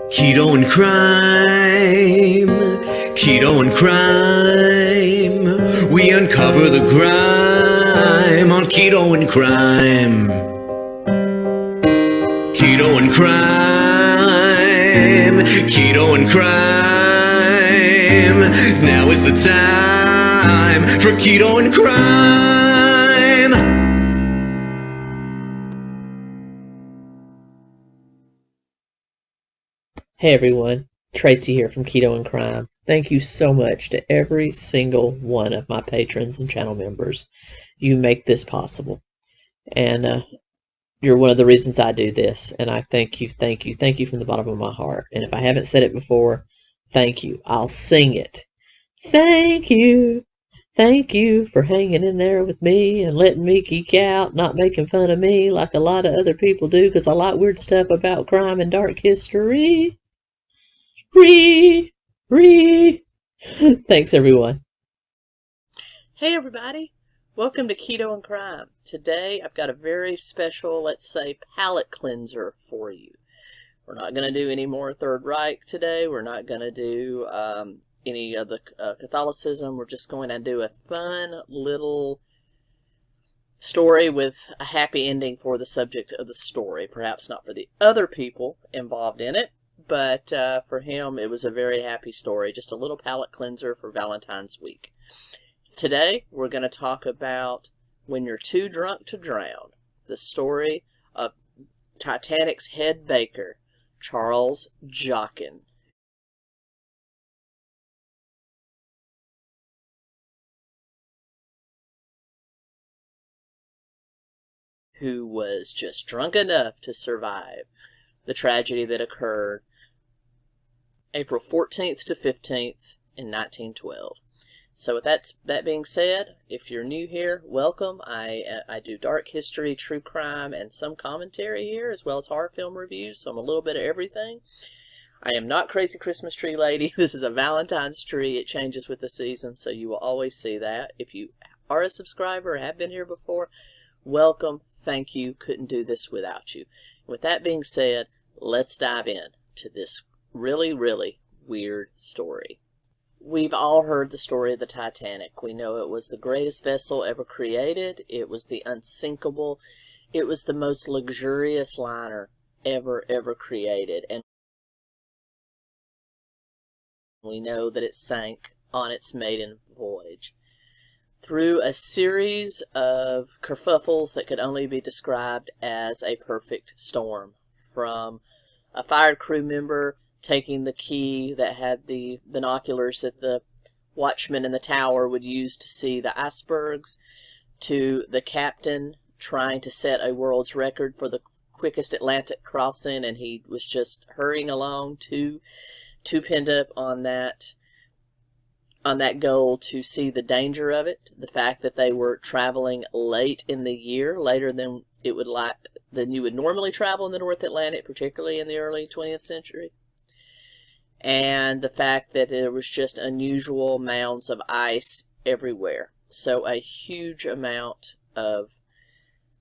Keto and Krime, Keto and Krime. We uncover the grime on Keto and Krime. Keto and Krime, Keto and Krime. Now is the time for Keto and Krime. Hey everyone, Tracy here from Keto and Krime. Thank you so much to every single one of my patrons and channel members. You make this possible. And you're one of the reasons I do this. And I thank you from the bottom of my heart. And if I haven't said it before, thank you. I'll sing it. Thank you. Thank you for hanging in there with me and letting me geek out, not making fun of me like a lot of other people do, because I like weird stuff about crime and dark history. Thanks, everyone. Hey, everybody. Welcome to Keto and Krime. Today, I've got a very special, let's say, palate cleanser for you. We're not going to do any more Third Reich today. We're not going to do any of the Catholicism. We're just going to do a fun little story with a happy ending for the subject of the story. Perhaps not for the other people involved in it, but for him, it was a very happy story. Just a little palate cleanser for Valentine's week. Today, we're going to talk about When You're Too Drunk to Drown, the story of Titanic's head baker, Charles Joughin. Who was just drunk enough to survive the tragedy that occurred April 14th to 15th in 1912. So with that being said, if you're new here, welcome. I do dark history, true crime, and some commentary here, as well as horror film reviews, so I'm a little bit of everything. I am not Crazy Christmas Tree Lady. This is a Valentine's tree. It changes with the season, so you will always see that. If you are a subscriber or have been here before, welcome. Thank you. Couldn't do this without you. With that being said, let's dive in to this really, really weird story. We've all heard the story of the Titanic. We know it was the greatest vessel ever created. It was the unsinkable. It was the most luxurious liner ever created. And we know that it sank on its maiden voyage. Through a series of kerfuffles that could only be described as a perfect storm, from a fired crew member taking the key that had the binoculars that the watchman in the tower would use to see the icebergs, to the captain trying to set a world's record for the quickest Atlantic crossing, and he was just hurrying along, too pinned up on that goal to see the danger of it, the fact that they were traveling late in the year, later than you would normally travel in the North Atlantic, particularly in the early 20th century. And the fact that there was just unusual mounds of ice everywhere. So a huge amount of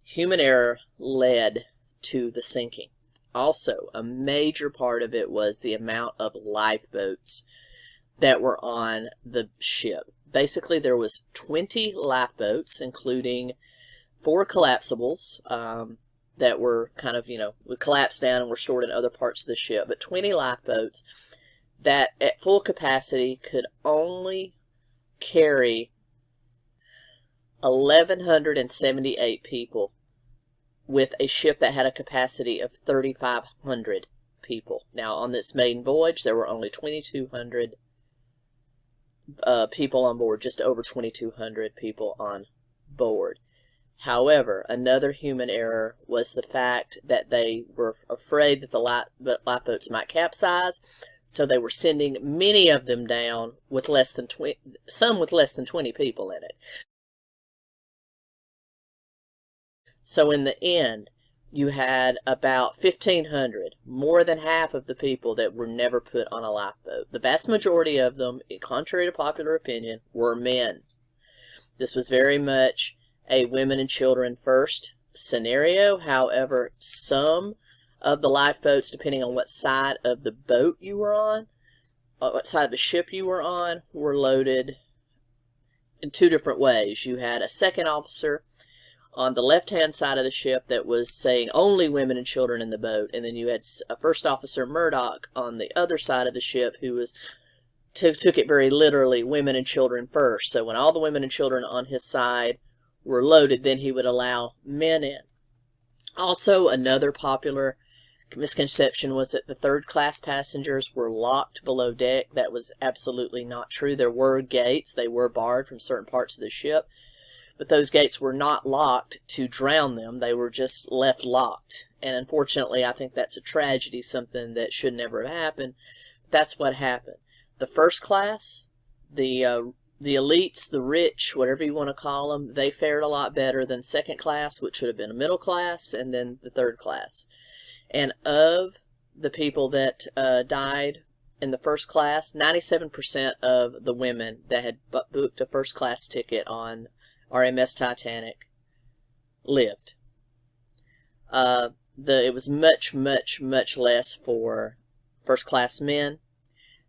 human error led to the sinking. Also, a major part of it was the amount of lifeboats that were on the ship. Basically, there was 20 lifeboats, including 4 collapsibles that were kind of, would collapse down and were stored in other parts of the ship. But 20 lifeboats that at full capacity could only carry 1,178 people, with a ship that had a capacity of 3,500 people. Now, on this maiden voyage, there were only 2,200 people on board, just over 2,200 people on board. However, another human error was the fact that they were afraid that the lifeboats might capsize, so they were sending many of them down with some with less than 20 people in it. So in the end, you had about 1,500, more than half of the people that were never put on a lifeboat. The vast majority of them, contrary to popular opinion, were men. This was very much a women and children first scenario. However, some of the lifeboats, depending on what side of the boat you were on, what side of the ship you were on, were loaded in two different ways. You had a second officer on the left-hand side of the ship that was saying only women and children in the boat, and then you had a first officer, Murdoch, on the other side of the ship who was took it very literally, women and children first. So when all the women and children on his side were loaded, then he would allow men in. Also, another popular misconception was that the third-class passengers were locked below deck. That was absolutely not true. There were gates. They were barred from certain parts of the ship, but those gates were not locked to drown them. They were just left locked. And unfortunately, I think that's a tragedy, something that should never have happened. That's what happened. The first class, the elites, the rich, whatever you want to call them, they fared a lot better than second class, which would have been a middle class, and then the third class. And of the people that died in the first class, 97% of the women that had booked a first class ticket on RMS Titanic lived. It was much, much, much less for first class men.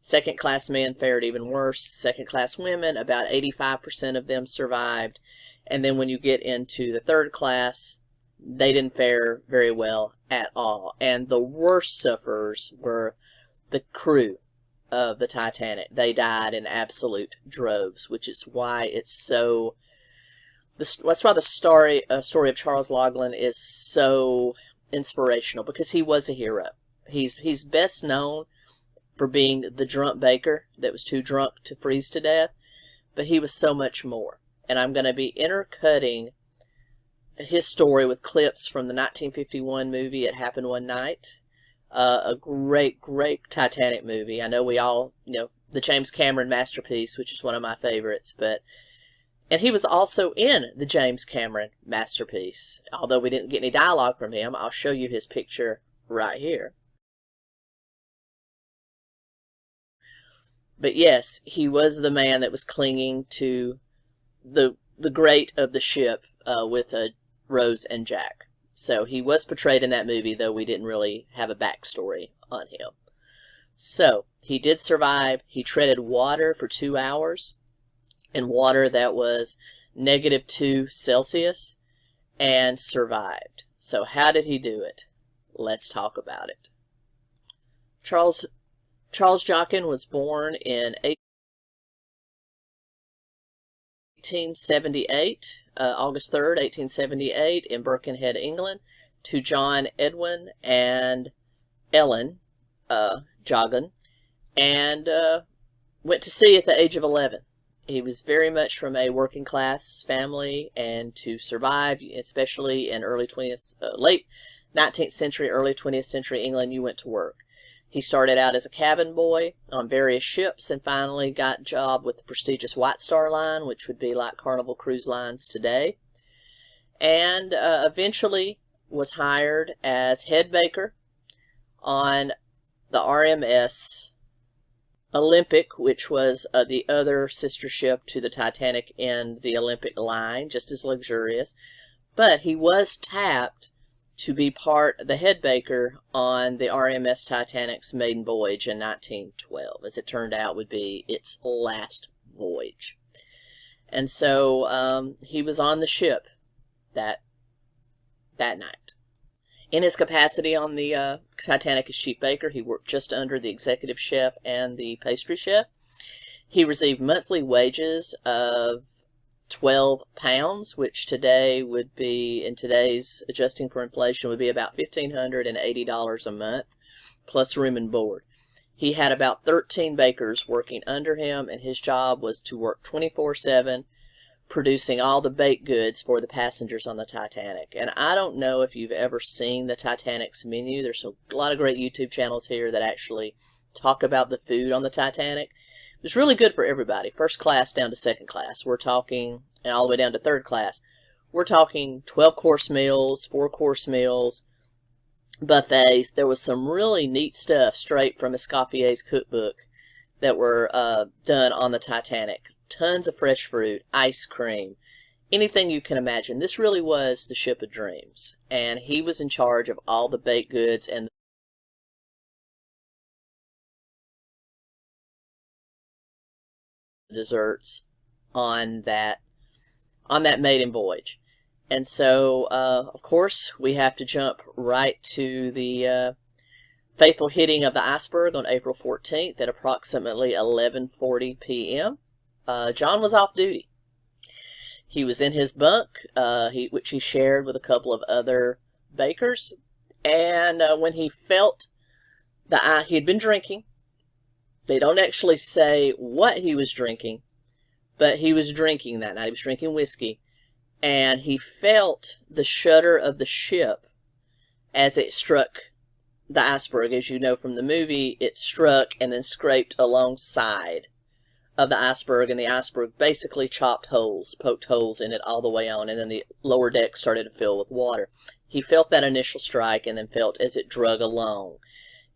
Second class men fared even worse. Second class women, about 85% of them survived. And then when you get into the third class, they didn't fare very well at all. And the worst sufferers were the crew of the Titanic. They died in absolute droves, which is why it's so... That's why the story of Charles Joughin is so inspirational, because he was a hero. He's best known for being the drunk baker that was too drunk to freeze to death, but he was so much more. And I'm going to be intercutting his story with clips from the 1951 movie It Happened One Night, a great, great Titanic movie. I know we all, the James Cameron masterpiece, which is one of my favorites, and he was also in the James Cameron masterpiece. Although we didn't get any dialogue from him, I'll show you his picture right here. But yes, he was the man that was clinging to the grate of the ship with Rose and Jack. So he was portrayed in that movie, though we didn't really have a backstory on him. So he did survive. He treaded water for 2 hours, in water that was -2°C, and survived. So how did he do it? Let's talk about it. Charles Joughin was born in 1878, August 3rd, 1878, in Birkenhead, England, to John Edwin and Ellen Joughin, and went to sea at the age of 11. He was very much from a working class family, and to survive, especially in late 19th century, early 20th century England, you went to work. He started out as a cabin boy on various ships, and finally got a job with the prestigious White Star Line, which would be like Carnival Cruise Lines today, and eventually was hired as head baker on the RMS Olympic, which was the other sister ship to the Titanic in the Olympic line, just as luxurious. But he was tapped to be the head baker on the RMS Titanic's maiden voyage in 1912, as it turned out would be its last voyage. And so he was on the ship that night. In his capacity on the Titanic as chief baker, he worked just under the executive chef and the pastry chef. He received monthly wages of £12, which today would be, in today's adjusting for inflation, would be about $1,580 a month, plus room and board. He had about 13 bakers working under him, and his job was to work 24/7, producing all the baked goods for the passengers on the Titanic. And I don't know if you've ever seen the Titanic's menu. There's a lot of great YouTube channels here that actually talk about the food on the Titanic. It's really good for everybody, first class down to second class. We're talking, and all the way down to third class. We're talking 12-course meals, 4-course meals, buffets. There was some really neat stuff straight from Escoffier's cookbook that were done on the Titanic. Tons of fresh fruit, ice cream, anything you can imagine. This really was the ship of dreams, and he was in charge of all the baked goods and the desserts on that maiden voyage. And so, of course, we have to jump right to the faithful hitting of the iceberg on April 14th at approximately 11:40 p.m. John was off duty. He was in his bunk, which he shared with a couple of other bakers. And when he felt he had been drinking, they don't actually say what he was drinking, but he was drinking that night. He was drinking whiskey. And he felt the shudder of the ship as it struck the iceberg. As you know from the movie, it struck and then scraped alongside of the iceberg, and the iceberg basically poked holes in it all the way on, and then the lower deck started to fill with water. He felt that initial strike and then felt as it drug along.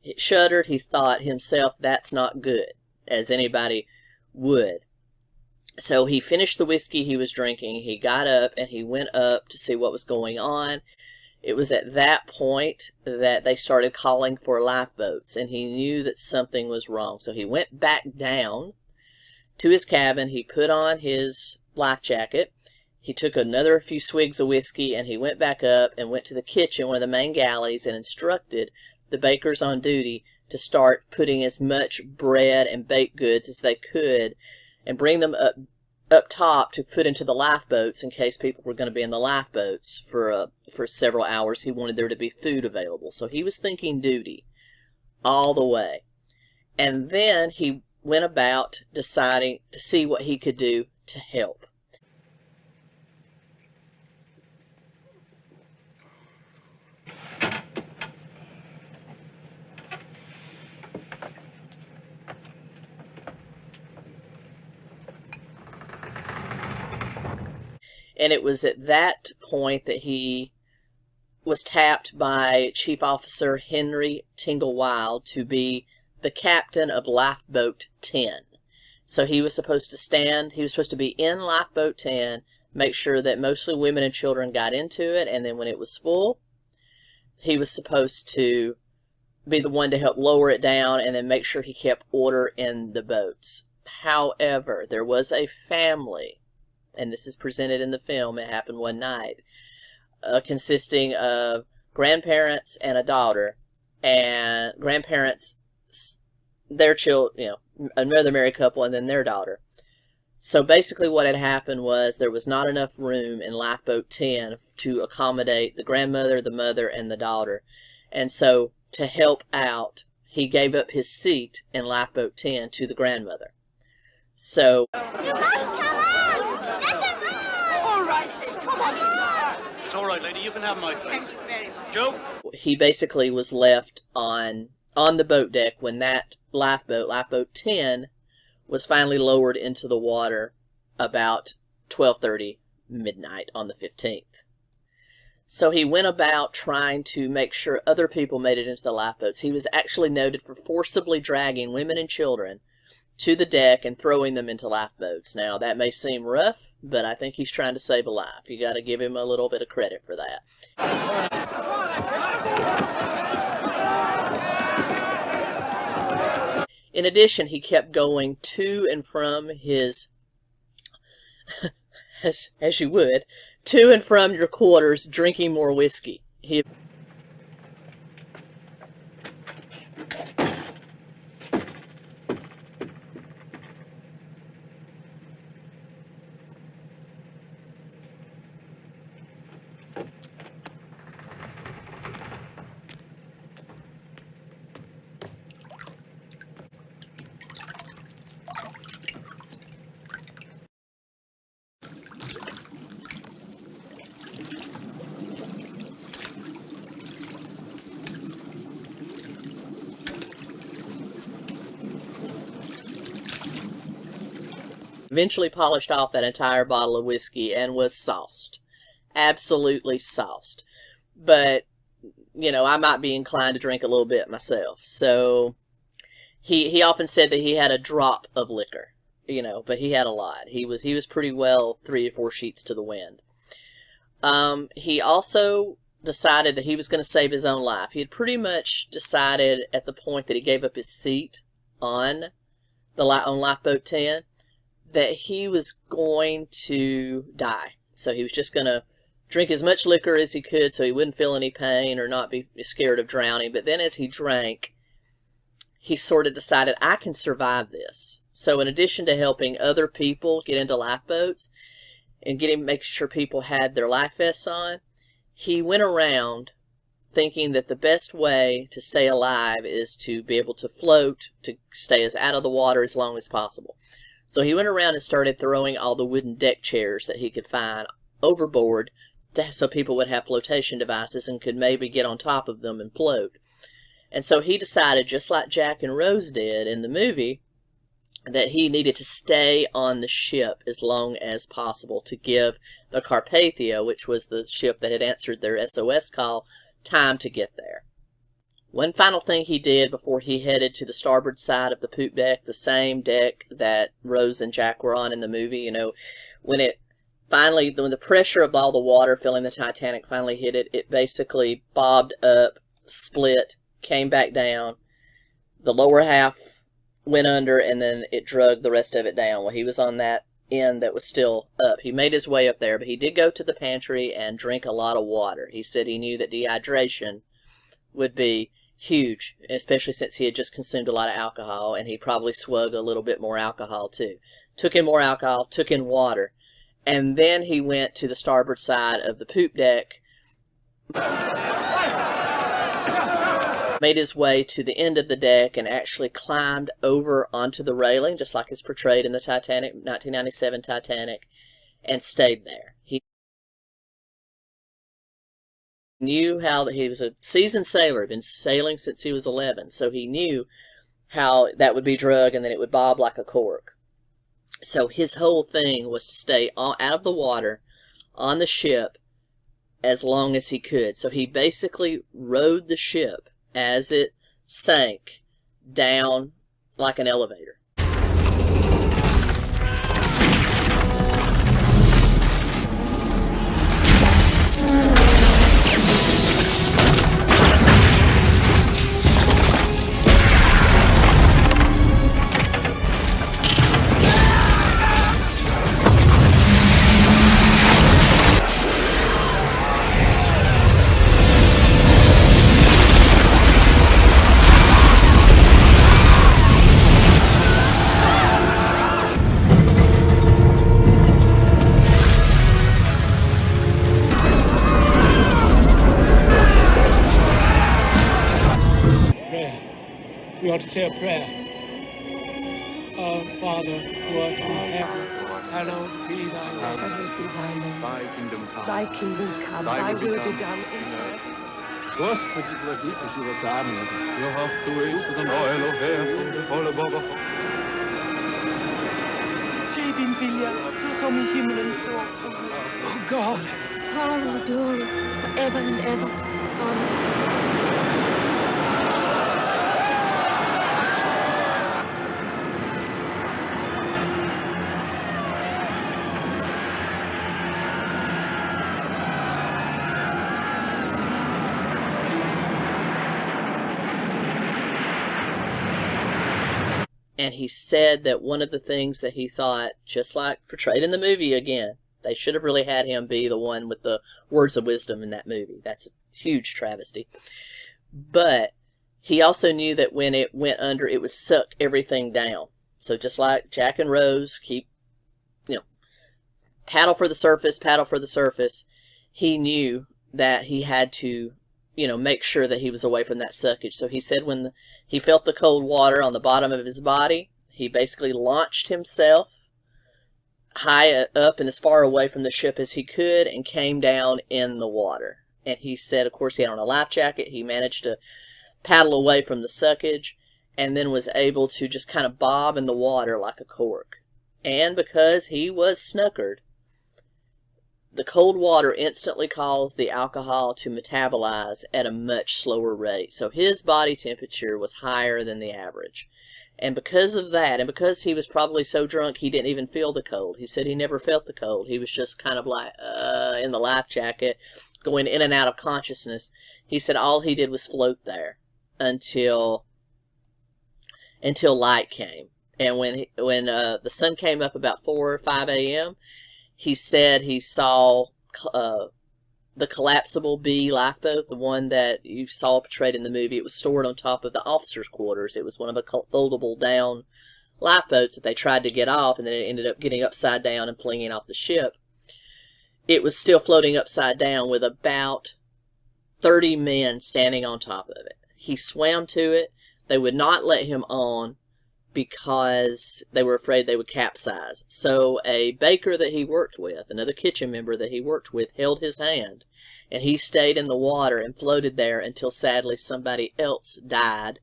It shuddered. He thought himself, that's not good, as anybody would. So he finished the whiskey he was drinking. He got up and he went up to see what was going on. It was at that point that they started calling for lifeboats, and he knew that something was wrong. So he went back down to his cabin. He put on his life jacket. He took another few swigs of whiskey, and he went back up and went to the kitchen, one of the main galleys, and instructed the bakers on duty to start putting as much bread and baked goods as they could and bring them up top to put into the lifeboats in case people were going to be in the lifeboats for several hours. He wanted there to be food available. So he was thinking duty all the way. And then he went about deciding to see what he could do to help. And it was at that point that he was tapped by Chief Officer Henry Tingle Wild to be the captain of Lifeboat 10. So he was supposed to be in Lifeboat 10, make sure that mostly women and children got into it, and then when it was full, he was supposed to be the one to help lower it down and then make sure he kept order in the boats. However, there was a family, and this is presented in the film, it happened one night, consisting of grandparents and a daughter, and grandparents, their children, another married couple, and then their daughter. So basically what had happened was there was not enough room in Lifeboat 10 to accommodate the grandmother, the mother, and the daughter. And so to help out, he gave up his seat in Lifeboat 10 to the grandmother. So It's all right, lady. You can have my place. Thank you very much. Joe? He basically was left on the boat deck when that lifeboat 10, was finally lowered into the water about 12:30 midnight on the 15th. So he went about trying to make sure other people made it into the lifeboats. He was actually noted for forcibly dragging women and children to the deck and throwing them into lifeboats. Now, that may seem rough, but I think he's trying to save a life. You got to give him a little bit of credit for that. In addition, he kept going to and from his, as you would, to and from your quarters, drinking more whiskey. He eventually polished off that entire bottle of whiskey and was sauced. Absolutely sauced. But, I might be inclined to drink a little bit myself. So, he often said that he had a drop of liquor. but he had a lot. He was pretty well 3 or 4 sheets to the wind. He also decided that he was going to save his own life. He had pretty much decided at the point that he gave up his seat on Lifeboat 10 that he was going to die. So he was just going to drink as much liquor as he could so he wouldn't feel any pain or not be scared of drowning. But then as he drank, he sort of decided, I can survive this. So in addition to helping other people get into lifeboats and making sure people had their life vests on, he went around thinking that the best way to stay alive is to be able to float, to stay out of the water as long as possible. So he went around and started throwing all the wooden deck chairs that he could find overboard so people would have flotation devices and could maybe get on top of them and float. And so he decided, just like Jack and Rose did in the movie, that he needed to stay on the ship as long as possible to give the Carpathia, which was the ship that had answered their SOS call, time to get there. One final thing he did before he headed to the starboard side of the poop deck, the same deck that Rose and Jack were on in the movie, when the pressure of all the water filling the Titanic finally hit it, it basically bobbed up, split, came back down. The lower half went under, and then it drug the rest of it down. Well, he was on that end that was still up. He made his way up there, but he did go to the pantry and drink a lot of water. He said he knew that dehydration would be huge, especially since he had just consumed a lot of alcohol, and he probably swug a little bit more alcohol too. Took in more alcohol, took in water, and then he went to the starboard side of the poop deck, made his way to the end of the deck, and actually climbed over onto the railing, just like is portrayed in the Titanic, 1997 Titanic, and stayed there. He knew how he was a seasoned sailor, been sailing since he was 11, so he knew how that would be drug and then it would bob like a cork. So his whole thing was to stay out of the water on the ship as long as he could. So he basically rode the ship as it sank down like an elevator. We ought to say a prayer. Our Father, who art in heaven, hallowed be thy name. Hallowed be thy name. Thy kingdom come. Thy kingdom come. Thy will be done in earth. Господи, владыка живота моего. You have to wait for the oil of heaven, all above. Ske din vilja, så som i himlen så på jorden. Oh God. Power and glory forever and ever. Amen. And he said that one of the things that he thought, just like portrayed in the movie again, they should have really had him be the one with the words of wisdom in that movie. That's a huge travesty. But he also knew that when it went under, it would suck everything down. So just like Jack and Rose keep, paddle for the surface, he knew that he had to make sure that he was away from that suckage. So he said when he felt the cold water on the bottom of his body, he basically launched himself high up and as far away from the ship as he could and came down in the water. And he said, of course, he had on a life jacket. He managed to paddle away from the suckage and then was able to just kind of bob in the water like a cork. And because he was snookered, the cold water instantly caused the alcohol to metabolize at a much slower rate. So his body temperature was higher than the average. And because of that, and because he was probably so drunk he didn't even feel the cold. He said he never felt the cold. He was just kind of like in the life jacket, going in and out of consciousness. He said all he did was float there until light came. And when the sun came up about 4 or 5 a.m., he said he saw the collapsible B lifeboat, the one that you saw portrayed in the movie. It was stored on top of the officers' quarters. It was one of the foldable down lifeboats that they tried to get off, and then it ended up getting upside down and flinging off the ship. It was still floating upside down with about 30 men standing on top of it. He swam to it. They would not let him on because they were afraid they would capsize. So a baker that he worked with, another kitchen member that he worked with, held his hand, and he stayed in the water and floated there until sadly somebody else died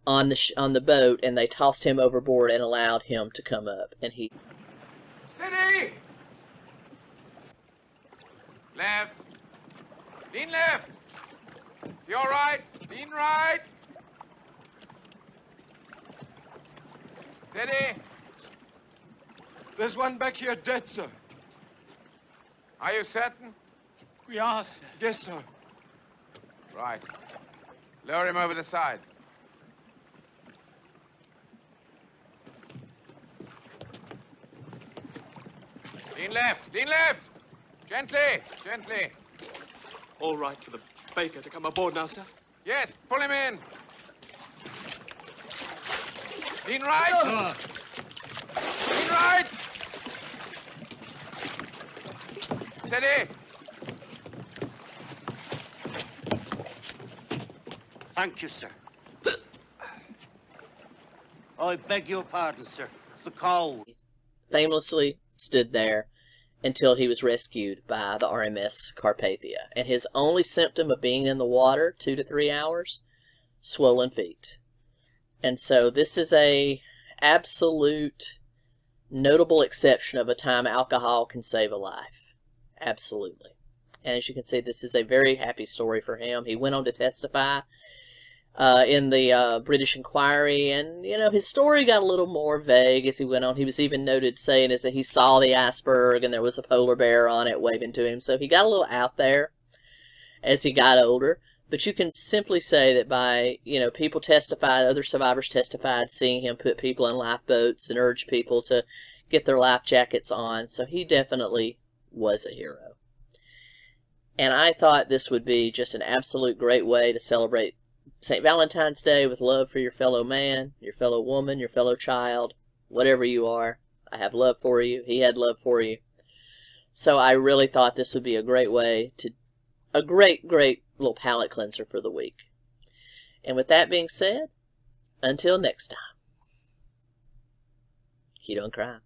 on the boat, and they tossed him overboard and allowed him to come up. And he... Steady! Left. Lean left. To your right. Lean right. Steady. There's one back here dead, sir. Are you certain? We are, sir. Yes, sir. Right. Lower him over the side. Lean left. Lean left. Gently. Gently. All right for the baker to come aboard now, sir? Yes. Pull him in. Lean right. Lean right. Steady. Thank you, sir. I beg your pardon, sir. It's the cold. famously stood there until he was rescued by the RMS Carpathia. And his only symptom of being in the water, 2 to 3 hours, swollen feet. And so this is a absolute notable exception of a time alcohol can save a life. Absolutely. And as you can see, this is a very happy story for him. He went on to testify in the British Inquiry, and, you know, his story got a little more vague as he went on. He was even noted saying is that he saw the iceberg and there was a polar bear on it waving to him. So he got a little out there as he got older. But you can simply say that by, you know, people testified, other survivors testified, seeing him put people in lifeboats and urge people to get their life jackets on. So he definitely was a hero. And I thought this would be just an absolute great way to celebrate St. Valentine's Day with love for your fellow man, your fellow woman, your fellow child, whatever you are. I have love for you. He had love for you. So I really thought this would be a great way to, a great little palate cleanser for the week. And with that being said, until next time, Keto and Krime.